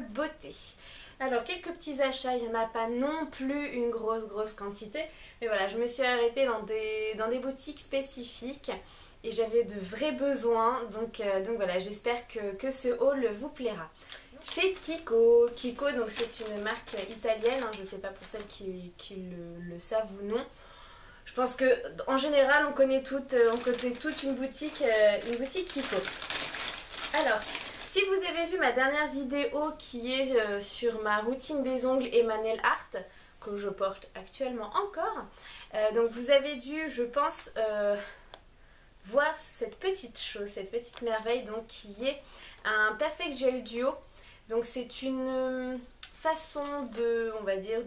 beauté. Alors quelques petits achats, il n'y en a pas non plus une grosse quantité, mais voilà, je me suis arrêtée dans des boutiques spécifiques et j'avais de vrais besoins, donc voilà, j'espère que ce haul vous plaira. Chez Kiko, donc c'est une marque italienne, hein, je ne sais pas pour celles qui le savent ou non. Je pense que en général on connaît toute une boutique Kiko. Alors, si vous avez vu ma dernière vidéo qui est sur ma routine des ongles et ma nail art, que je porte actuellement encore, donc vous avez dû, je pense, voir cette petite chose, cette petite merveille, donc qui est un Perfect Gel Duo. Donc c'est une façon de, on va dire,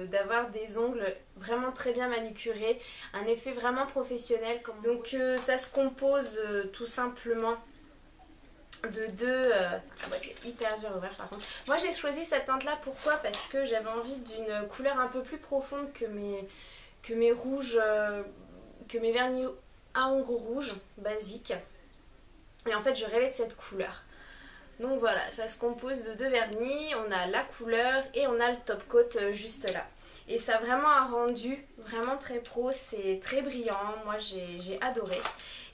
d'avoir des ongles vraiment très bien manucurés, un effet vraiment professionnel. Donc ça se compose tout simplement de deux... c'est hyper dur à ouvrir par contre. Moi j'ai choisi cette teinte là, pourquoi? Parce que j'avais envie d'une couleur un peu plus profonde que mes rouges, que mes vernis à ongles rouges basiques. Et en fait je rêvais de cette couleur. Donc voilà, ça se compose de deux vernis, on a la couleur et on a le top coat juste là. Et ça a vraiment un rendu vraiment très pro, c'est très brillant, moi j'ai adoré.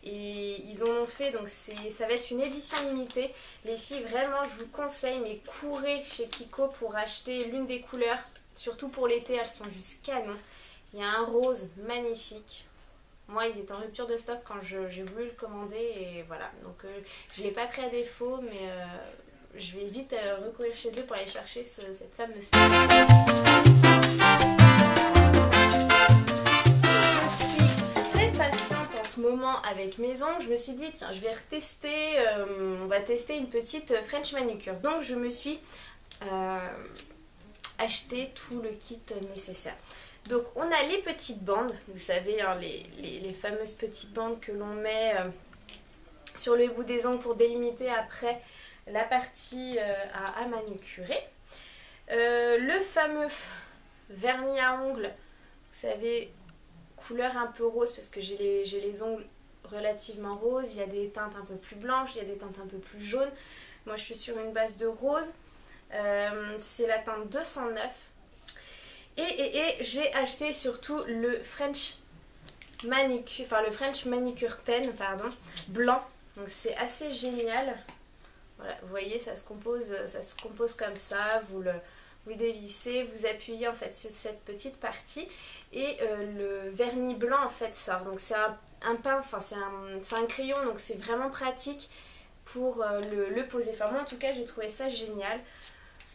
Et ils en ont fait, donc ça va être une édition limitée. Les filles, vraiment je vous conseille, mais courez chez Kiko pour acheter l'une des couleurs. Surtout pour l'été, elles sont juste canon. Il y a un rose magnifique. Moi ils étaient en rupture de stock quand j'ai voulu le commander et voilà, donc je ne l'ai pas pris à défaut, mais je vais vite recourir chez eux pour aller chercher cette fameuse teinte. Je suis très patiente en ce moment avec mes ongles, je me suis dit tiens je vais retester, on va tester une petite French manucure, donc je me suis acheté tout le kit nécessaire. Donc on a les petites bandes, vous savez, hein, les fameuses petites bandes que l'on met sur le bout des ongles pour délimiter après la partie à manucurer. Le fameux vernis à ongles, vous savez, couleur un peu rose parce que j'ai les ongles relativement roses, il y a des teintes un peu plus blanches, il y a des teintes un peu plus jaunes. Moi je suis sur une base de rose, c'est la teinte 209. Et j'ai acheté surtout le French Manicure Pen, pardon, blanc. Donc c'est assez génial. Voilà, vous voyez, ça se compose comme ça. Vous le dévissez, vous appuyez en fait sur cette petite partie et le vernis blanc en fait sort. Donc c'est un pain, enfin c'est un crayon, donc c'est vraiment pratique pour le poser. Enfin moi en tout cas j'ai trouvé ça génial.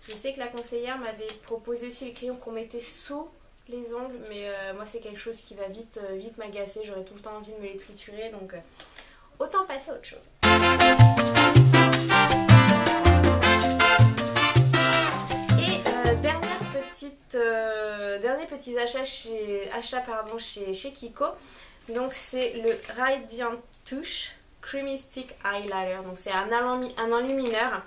Je sais que la conseillère m'avait proposé aussi les crayons qu'on mettait sous les ongles, mais moi c'est quelque chose qui va vite m'agacer, j'aurais tout le temps envie de me les triturer, donc autant passer à autre chose. Et dernier petit achat chez Kiko, donc c'est le Radiant Touch Creamy Stick Eyeliner, donc c'est un enlumineur.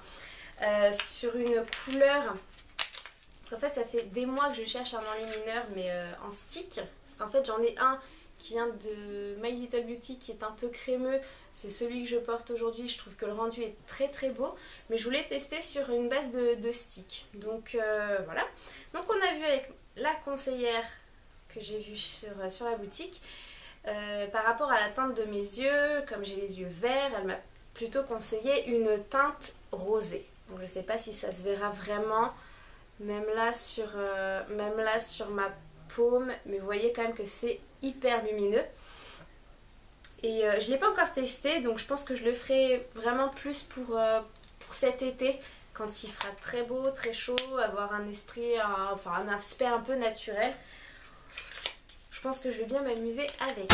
Sur une couleur, parce qu'en fait ça fait des mois que je cherche un enlumineur mais en stick, parce qu'en fait j'en ai un qui vient de My Little Beauty qui est un peu crémeux, c'est celui que je porte aujourd'hui, je trouve que le rendu est très beau, mais je voulais tester sur une base de stick, donc voilà. Donc on a vu avec la conseillère que j'ai vue sur la boutique, par rapport à la teinte de mes yeux, comme j'ai les yeux verts, elle m'a plutôt conseillé une teinte rosée. Donc je ne sais pas si ça se verra vraiment, même là sur ma paume, mais vous voyez quand même que c'est hyper lumineux. Et je ne l'ai pas encore testé, donc je pense que je le ferai vraiment plus pour cet été, quand il fera très beau, très chaud, avoir un aspect un peu naturel. Je pense que je vais bien m'amuser avec.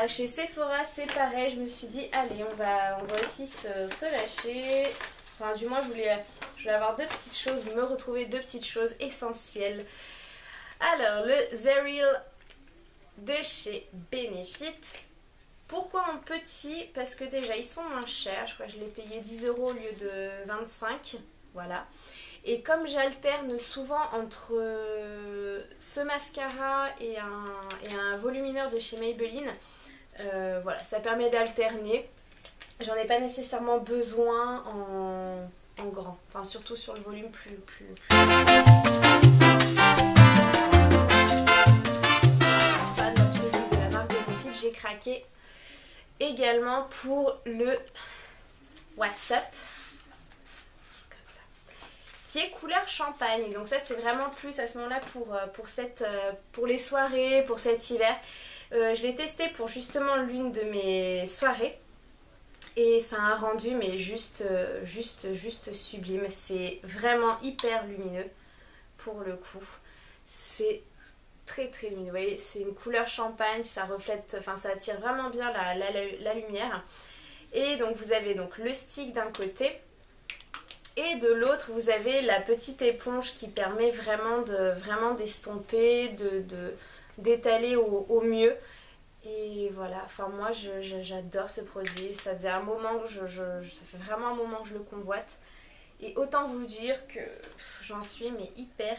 Chez Sephora c'est pareil, je me suis dit allez on va aussi se lâcher, enfin du moins je voulais avoir deux petites choses, me retrouver deux petites choses essentielles. Alors le The Real de chez Benefit, pourquoi en petit? Parce que déjà ils sont moins chers, je crois que je l'ai payé 10 € au lieu de 25, voilà. Et comme j'alterne souvent entre ce mascara et un volumineur de chez Maybelline, Voilà, ça permet d'alterner. J'en ai pas nécessairement besoin en grand, enfin surtout sur le volume plus. Fan absolu de la marque de Bonfil, j'ai craqué également pour le WhatsApp, comme ça, qui est couleur champagne. Donc ça c'est vraiment plus à ce moment-là pour les soirées, pour cet hiver. Je l'ai testé pour justement l'une de mes soirées. Et ça a un rendu mais juste sublime. C'est vraiment hyper lumineux pour le coup. C'est très lumineux. Vous voyez, c'est une couleur champagne, ça reflète, enfin ça attire vraiment bien la lumière. Et donc vous avez donc le stick d'un côté. Et de l'autre, vous avez la petite éponge qui permet vraiment d'estomper, d'étaler au mieux. Et voilà, enfin moi j'adore ce produit, ça faisait un moment que ça fait vraiment un moment que je le convoite. Et autant vous dire que j'en suis mais hyper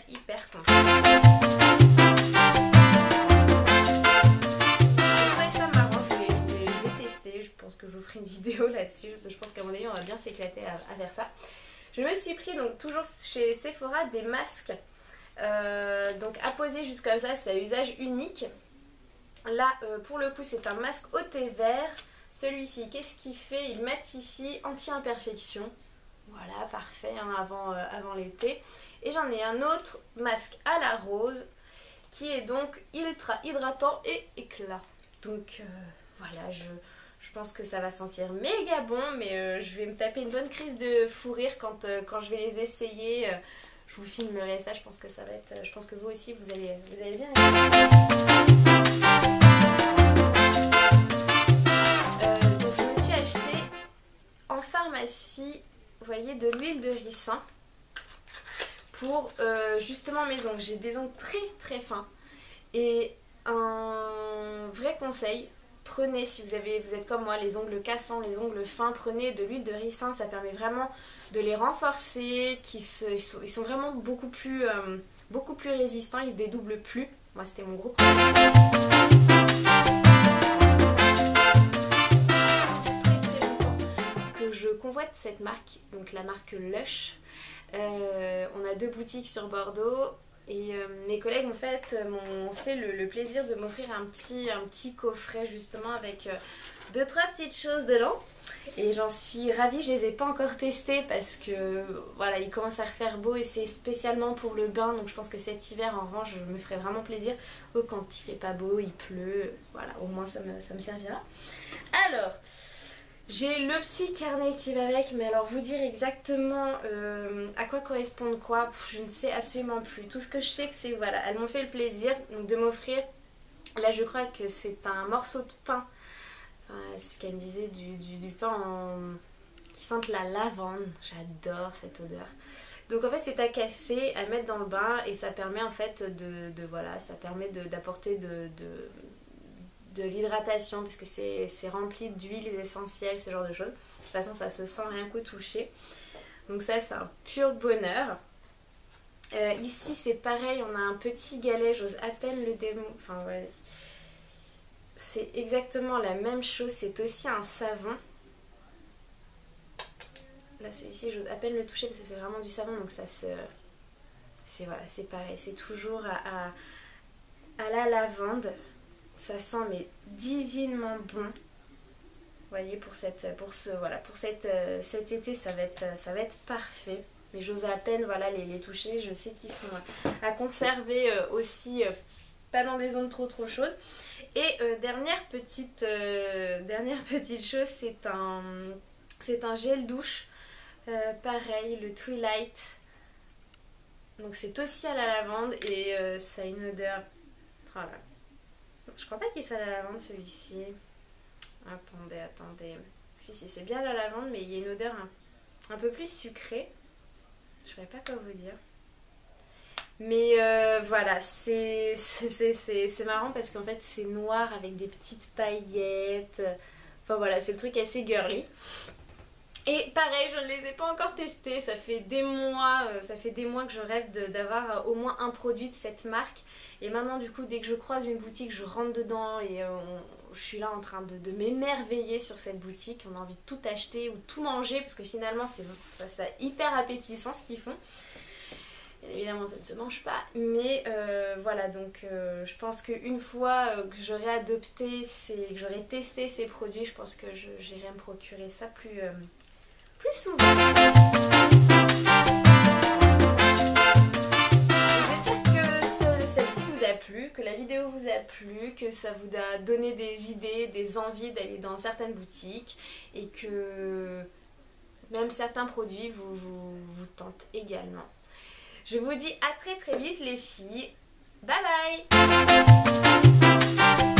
contente. Je trouvais ça marrant, je vais tester, je pense que je vous ferai une vidéo là-dessus, je pense qu'à mon avis on va bien s'éclater à faire ça. Je me suis pris donc toujours chez Sephora des masques, donc à poser juste comme ça, c'est à usage unique. Là, pour le coup, c'est un masque au thé vert. Celui-ci, qu'est-ce qu'il fait? Il matifie, anti-imperfection. Voilà, parfait, hein, avant l'été. Et j'en ai un autre masque à la rose, qui est donc ultra hydratant et éclat. Donc, voilà, je pense que ça va sentir méga bon, mais je vais me taper une bonne crise de fou rire quand je vais les essayer. Je vous filmerai ça, je pense que ça va être... Je pense que vous aussi, vous allez bien aimer. Donc je me suis acheté en pharmacie, vous voyez, de l'huile de ricin pour justement mes ongles. J'ai des ongles très fins et un vrai conseil, prenez, si vous êtes comme moi, les ongles cassants, les ongles fins, prenez de l'huile de ricin, ça permet vraiment de les renforcer, ils sont vraiment beaucoup plus résistants, ils se dédoublent plus. Moi c'était mon gros problème. Très longtemps que je convoite cette marque, donc la marque Lush. On a 2 boutiques sur Bordeaux. Et mes collègues m'ont fait le plaisir de m'offrir un petit coffret justement avec 2-3 petites choses dedans. Et j'en suis ravie, je les ai pas encore testées parce que voilà, il commence à refaire beau et c'est spécialement pour le bain. Donc je pense que cet hiver en revanche je me ferai vraiment plaisir. Quand il fait pas beau, il pleut, voilà, au moins ça me servira. Alors... j'ai le petit carnet qui va avec, mais alors vous dire exactement à quoi correspondent quoi, je ne sais absolument plus. Tout ce que je sais que c'est, voilà, elles m'ont fait le plaisir de m'offrir, là je crois que c'est un morceau de pain, enfin, c'est ce qu'elle me disait, du pain qui sente la lavande, j'adore cette odeur. Donc en fait c'est à casser, à mettre dans le bain et ça permet en fait voilà, ça permet d'apporter de l'hydratation parce que c'est rempli d'huiles essentielles, ce genre de choses. De toute façon ça se sent rien qu'au toucher. Donc ça c'est un pur bonheur. Ici c'est pareil, on a un petit galet, j'ose à peine le enfin ouais. C'est exactement la même chose, c'est aussi un savon. Là celui-ci j'ose à peine le toucher parce que c'est vraiment du savon, donc ça voilà, c'est pareil, c'est toujours à la lavande. Ça sent mais divinement bon. Vous voyez, cet été ça va être parfait. Mais j'ose à peine voilà, les toucher. Je sais qu'ils sont à conserver aussi, pas dans des zones trop chaudes. Et dernière petite chose, c'est un gel douche. Pareil, le Twilight. Donc c'est aussi à la lavande et ça a une odeur... Voilà. Je crois pas qu'il soit à la lavande celui-ci. Attendez. Si, c'est bien la lavande, mais il y a une odeur un peu plus sucrée. Je ne saurais pas quoi vous dire. Mais voilà, c'est marrant parce qu'en fait c'est noir avec des petites paillettes. Enfin voilà, c'est le truc assez girly. Et pareil, je ne les ai pas encore testés, ça fait des mois que je rêve d'avoir au moins un produit de cette marque. Et maintenant du coup, dès que je croise une boutique, je rentre dedans et je suis là en train de m'émerveiller sur cette boutique. On a envie de tout acheter ou tout manger parce que finalement ça hyper appétissant ce qu'ils font. Bien évidemment ça ne se mange pas, mais voilà, donc je pense qu'une fois que j'aurai adopté, que j'aurai testé ces produits, je pense que j'irai me procurer ça plus souvent. J'espère que celle-ci vous a plu, que la vidéo vous a plu, que ça vous a donné des idées, des envies d'aller dans certaines boutiques et que même certains produits vous tentent également. Je vous dis à très vite les filles. Bye bye!